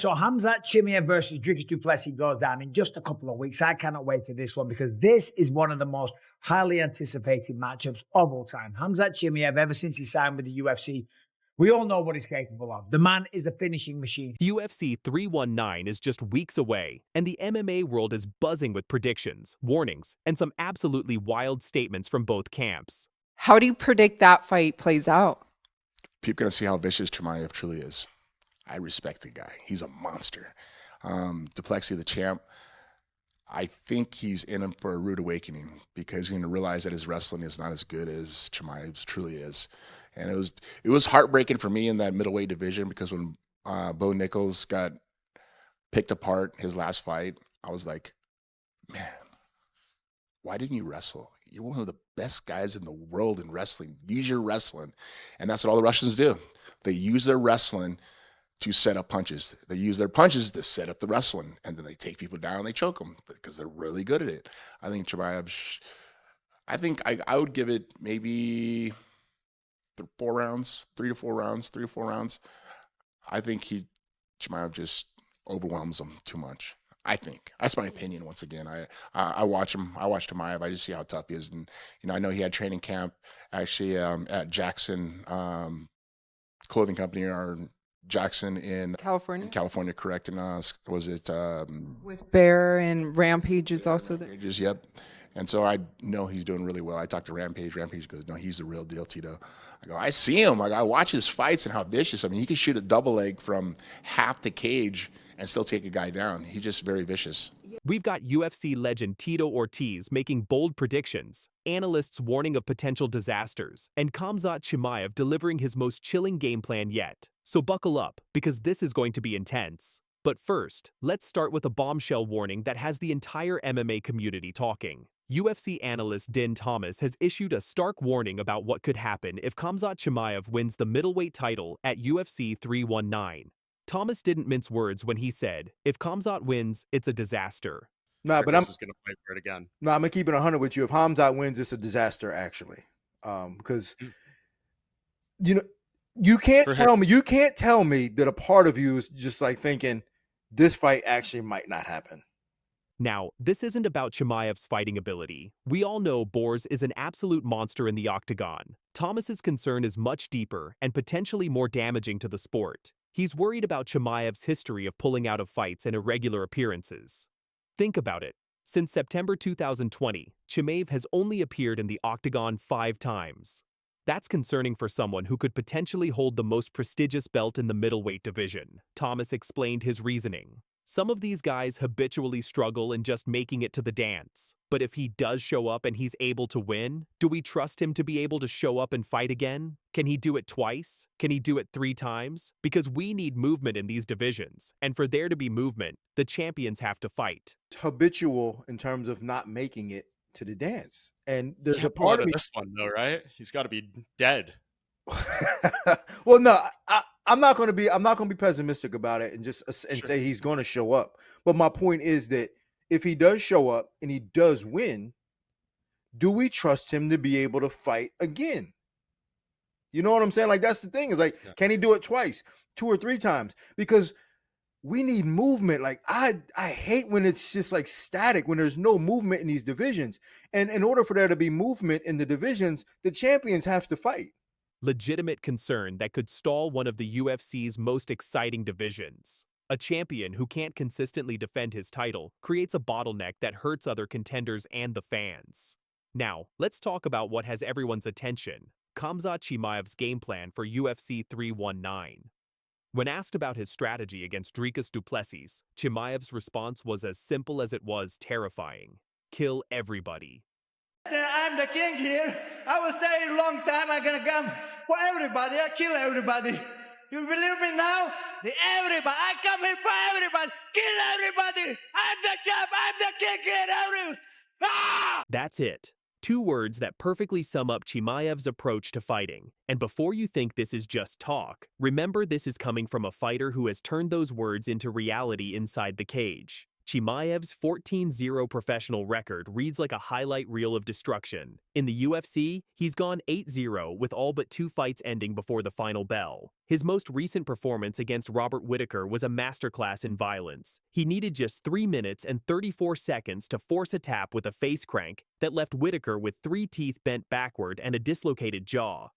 So Khamzat Chimaev versus Dricus Du Plessis goes down in just a couple of weeks. I cannot wait for this one because this is one of the most highly anticipated matchups of all time. Khamzat Chimaev, ever since he signed with the UFC, we all know what he's capable of. The man is a finishing machine. UFC 319 is just weeks away, and the MMA world is buzzing with predictions, warnings, and some absolutely wild statements from both camps. How do you predict that fight plays out? People are going to see how vicious Chimaev truly is. I respect the guy. He's a monster. Du Plessis, the champ, I think he's in him for a rude awakening because he's going to realize that his wrestling is not as good as Chimaev's truly is. And it was heartbreaking for me in that middleweight division because when Bo Nichols got picked apart his last fight, I was like, man, why didn't you wrestle? You're one of the best guys in the world in wrestling. Use your wrestling. And that's what all the Russians do. They use their wrestling to set up punches. They use their punches to set up the wrestling, and then they take people down and they choke them because they're really good at it. I think Chimaev, I would give it maybe 4 rounds, 3 to 4 rounds. I think Chimaev just overwhelms them too much. I think that's my opinion. Once again, I watch him. I watch Chimaev. I just see how tough he is, and I know he had training camp actually at Jackson clothing company or Jackson in California, correct? And was it with Bear and Rampage is also there? Yep. And so I know he's doing really well. I talked to Rampage. Rampage goes, no, he's the real deal, Tito. I go, I see him. I watch his fights and how vicious. I mean, he can shoot a double leg from half the cage and still take a guy down. He's just very vicious. We've got UFC legend Tito Ortiz making bold predictions, analysts warning of potential disasters, and Khamzat Chimaev delivering his most chilling game plan yet. So buckle up, because this is going to be intense. But first, let's start with a bombshell warning that has the entire MMA community talking. UFC analyst Din Thomas has issued a stark warning about what could happen if Khamzat Chimaev wins the middleweight title at UFC 319. Thomas didn't mince words when he said, if Khamzat wins, it's a disaster. Nah, but I'm just gonna fight for it again. No, I'm gonna keep it 100 with you. If Khamzat wins, it's a disaster, actually, because you can't tell me that a part of you is just like thinking this fight actually might not happen. Now, this isn't about Chimaev's fighting ability. We all know Borz is an absolute monster in the octagon. Thomas's concern is much deeper and potentially more damaging to the sport. He's worried about Chimaev's history of pulling out of fights and irregular appearances. Think about it. Since September 2020, Chimaev has only appeared in the octagon 5 times. That's concerning for someone who could potentially hold the most prestigious belt in the middleweight division. Thomas explained his reasoning. Some of these guys habitually struggle in just making it to the dance. But if he does show up and he's able to win, do we trust him to be able to show up and fight again? Can he do it twice? Can he do it 3 times? Because we need movement in these divisions. And for there to be movement, the champions have to fight. Habitual in terms of not making it to the dance. And there's a Part part of of me. this one though, right? He's got to be dead. Well, no, I'm not going to be pessimistic about it and just say he's going to show up. But my point is that if he does show up and he does win, do we trust him to be able to fight again? You know what I'm saying? Like, that's the thing is like, can he do it twice, 2 or 3 times? Because we need movement. Like, I hate when it's just like static, when there's no movement in these divisions. And in order for there to be movement in the divisions, the champions have to fight. Legitimate concern that could stall one of the UFC's most exciting divisions. A champion who can't consistently defend his title creates a bottleneck that hurts other contenders and the fans. Now, let's talk about what has everyone's attention: Khamzat Chimaev's game plan for UFC 319. When asked about his strategy against Dricus Du Plessis, Chimaev's response was as simple as it was terrifying: kill everybody. I'm the king here. I will say a long time I'm gonna come for everybody. I kill everybody. You believe me now? Everybody. I come here for everybody. Kill everybody. I'm the champ. I'm the king here. That's it. 2 words that perfectly sum up Chimaev's approach to fighting. And before you think this is just talk, remember this is coming from a fighter who has turned those words into reality inside the cage. Chimaev's 14-0 professional record reads like a highlight reel of destruction. In the UFC, he's gone 8-0 with all but 2 fights ending before the final bell. His most recent performance against Robert Whittaker was a masterclass in violence. He needed just 3 minutes and 34 seconds to force a tap with a face crank that left Whittaker with 3 teeth bent backward and a dislocated jaw.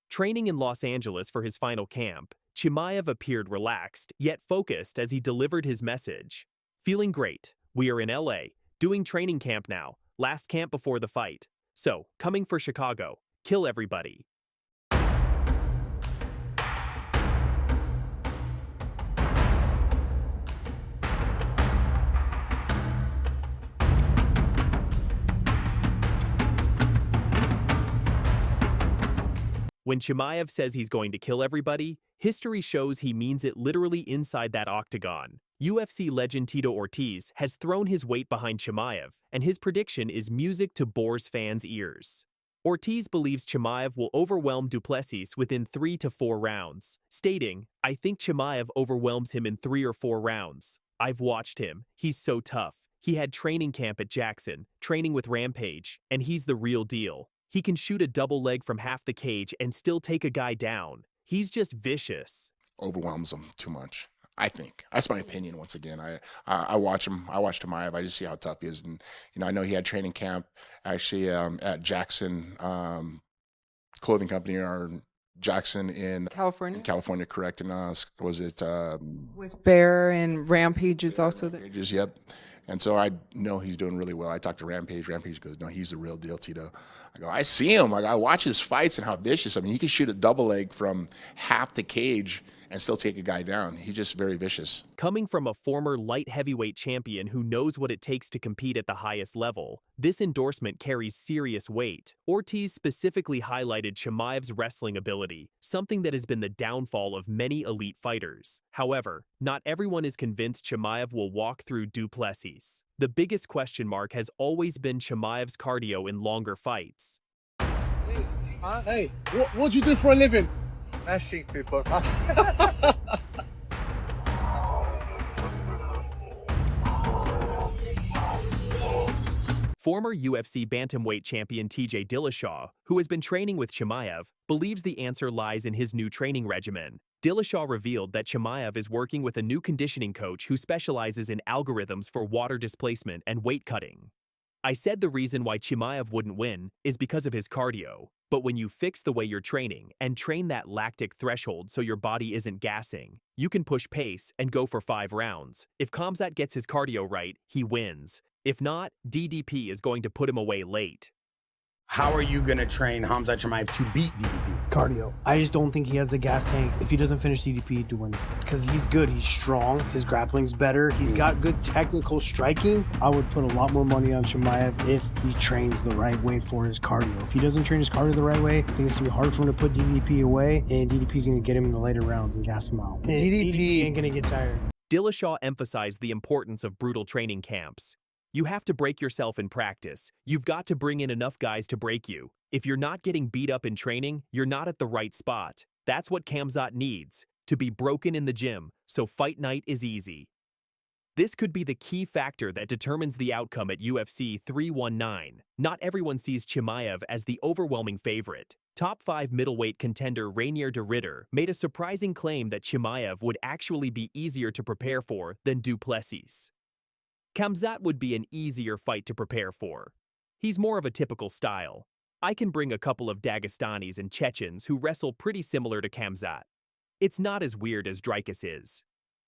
Training in Los Angeles for his final camp, Chimaev appeared relaxed, yet focused as he delivered his message. Feeling great. We are in LA, doing training camp now, last camp before the fight. So, coming for Chicago, kill everybody. When Chimaev says he's going to kill everybody, history shows he means it literally inside that octagon. UFC legend Tito Ortiz has thrown his weight behind Chimaev, and his prediction is music to Borz fans' ears. Ortiz believes Chimaev will overwhelm Du Plessis within 3 to 4 rounds, stating, "I think Chimaev overwhelms him in 3 or 4 rounds. I've watched him. He's so tough. He had training camp at Jackson, training with Rampage, and he's the real deal. He can shoot a double leg from half the cage and still take a guy down. He's just vicious." Overwhelms him too much, I think. That's my opinion. Once again, I watch him. I watch Chimaev. I just see how tough he is, and I know he had training camp actually at Jackson clothing company or Jackson in California. California, correct? And was it With Bear and Rampage is also there. Rampages? Yep. And so I know he's doing really well. I talked to Rampage. Rampage goes, "No, he's the real deal, Tito." I go, "I see him. Like, I watch his fights and how vicious. I mean, he can shoot a double leg from half the cage and still take a guy down. He's just very vicious." Coming from a former light heavyweight champion who knows what it takes to compete at the highest level, this endorsement carries serious weight. Ortiz specifically highlighted Chimaev's wrestling ability, something that has been the downfall of many elite fighters. However, not everyone is convinced Chimaev will walk through Du Plessis. The biggest question mark has always been Chimaev's cardio in longer fights. Hey, what do you do for a living? I shoot people. Former UFC bantamweight champion TJ Dillashaw, who has been training with Chimaev, believes the answer lies in his new training regimen. Dillashaw revealed that Chimaev is working with a new conditioning coach who specializes in algorithms for water displacement and weight cutting. "I said the reason why Chimaev wouldn't win is because of his cardio. But when you fix the way you're training and train that lactic threshold so your body isn't gassing, you can push pace and go for 5 rounds. If Khamzat gets his cardio right, he wins. If not, DDP is going to put him away late." How are you going to train Khamzat Chimaev to beat DDP? Cardio. I just don't think he has the gas tank. If he doesn't finish DDP, to win. Because he's good. He's strong. His grappling's better. He's got good technical striking. I would put a lot more money on Chimaev if he trains the right way for his cardio. If he doesn't train his cardio the right way, I think it's going to be hard for him to put DDP away, and DDP's going to get him in the later rounds and gas him out. DDP ain't going to get tired. Dillashaw emphasized the importance of brutal training camps. "You have to break yourself in practice. You've got to bring in enough guys to break you. If you're not getting beat up in training, you're not at the right spot. That's what Khamzat needs, to be broken in the gym, so fight night is easy." This could be the key factor that determines the outcome at UFC 319. Not everyone sees Chimaev as the overwhelming favorite. Top 5 middleweight contender Rainier de Ridder made a surprising claim that Chimaev would actually be easier to prepare for than Du Plessis. Khamzat would be an easier fight to prepare for. He's more of a typical style. I can bring a couple of Dagestanis and Chechens who wrestle pretty similar to Khamzat. It's not as weird as Dricus is.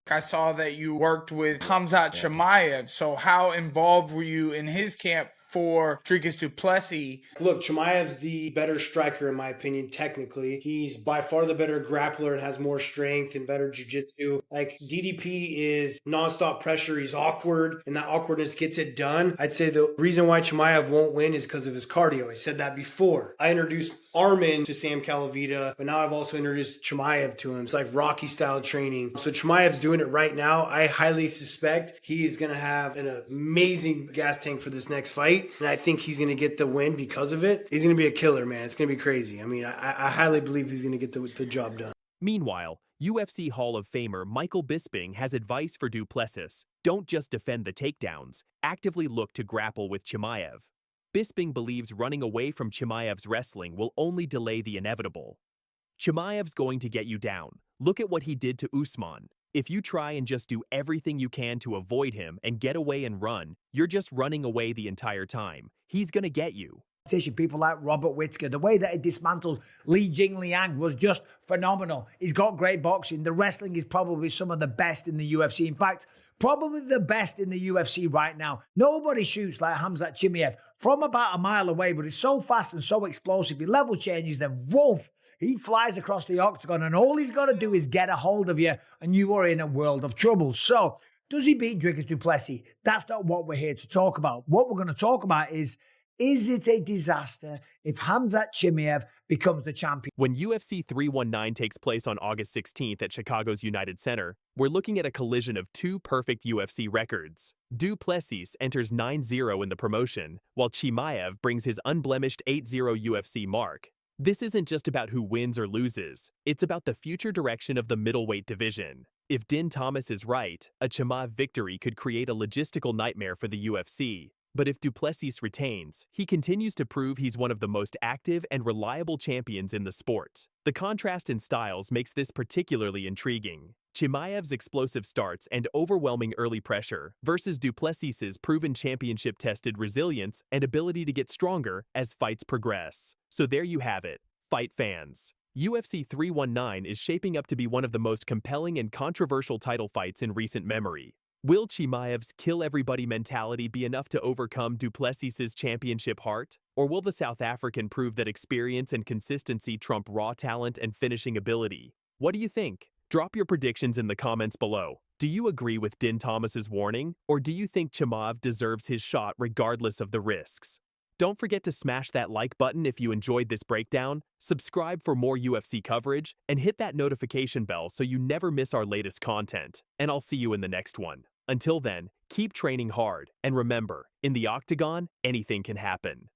I saw that you worked with Khamzat Chimaev, so how involved were you in his camp for Dricus Du Plessis? Look, Chimaev's the better striker in my opinion, technically. He's by far the better grappler and has more strength and better jiu-jitsu. Like, DDP is nonstop pressure. He's awkward, and that awkwardness gets it done. I'd say the reason why Chimaev won't win is because of his cardio. I said that before. I introduced Armin to Sam Calavita, but now I've also introduced Chimaev to him. It's like Rocky-style training. So Chimaev's doing it right now. I highly suspect he is going to have an amazing gas tank for this next fight, and I think he's going to get the win because of it. He's going to be a killer, man. It's going to be crazy. I mean, I highly believe he's going to get the job done. Meanwhile, UFC Hall of Famer Michael Bisping has advice for Du Plessis. Don't just defend the takedowns, actively look to grapple with Chimaev. Bisping believes running away from Chimaev's wrestling will only delay the inevitable. Chimaev's going to get you down. Look at what he did to Usman. If you try and just do everything you can to avoid him and get away and run, you're just running away the entire time. He's gonna get you. People like Robert Whittaker, the way that he dismantled Li Jingliang was just phenomenal. He's got great boxing. The wrestling is probably some of the best in the UFC. In fact, probably the best in the UFC right now. Nobody shoots like Khamzat Chimaev from about a mile away, but it's so fast and so explosive. He level changes, then woof, he flies across the octagon, and all he's got to do is get a hold of you, and you are in a world of trouble. So, does he beat Dricus Du Plessis? That's not what we're here to talk about. What we're going to talk about is it a disaster if Khamzat Chimaev becomes the champion? When UFC 319 takes place on August 16th at Chicago's United Center, we're looking at a collision of two perfect UFC records. Du Plessis enters 9-0 in the promotion, while Chimaev brings his unblemished 8-0 UFC mark. This isn't just about who wins or loses, it's about the future direction of the middleweight division. If Din Thomas is right, a Chimaev victory could create a logistical nightmare for the UFC. But if Du Plessis retains, he continues to prove he's one of the most active and reliable champions in the sport. The contrast in styles makes this particularly intriguing. Chimaev's explosive starts and overwhelming early pressure versus Du Plessis's proven championship-tested resilience and ability to get stronger as fights progress. So there you have it, fight fans. UFC 319 is shaping up to be one of the most compelling and controversial title fights in recent memory. Will Chimaev's kill-everybody mentality be enough to overcome Du Plessis's championship heart? Or will the South African prove that experience and consistency trump raw talent and finishing ability? What do you think? Drop your predictions in the comments below. Do you agree with Din Thomas's warning? Or do you think Chimaev deserves his shot regardless of the risks? Don't forget to smash that like button if you enjoyed this breakdown, subscribe for more UFC coverage, and hit that notification bell so you never miss our latest content. And I'll see you in the next one. Until then, keep training hard, and remember, in the octagon, anything can happen.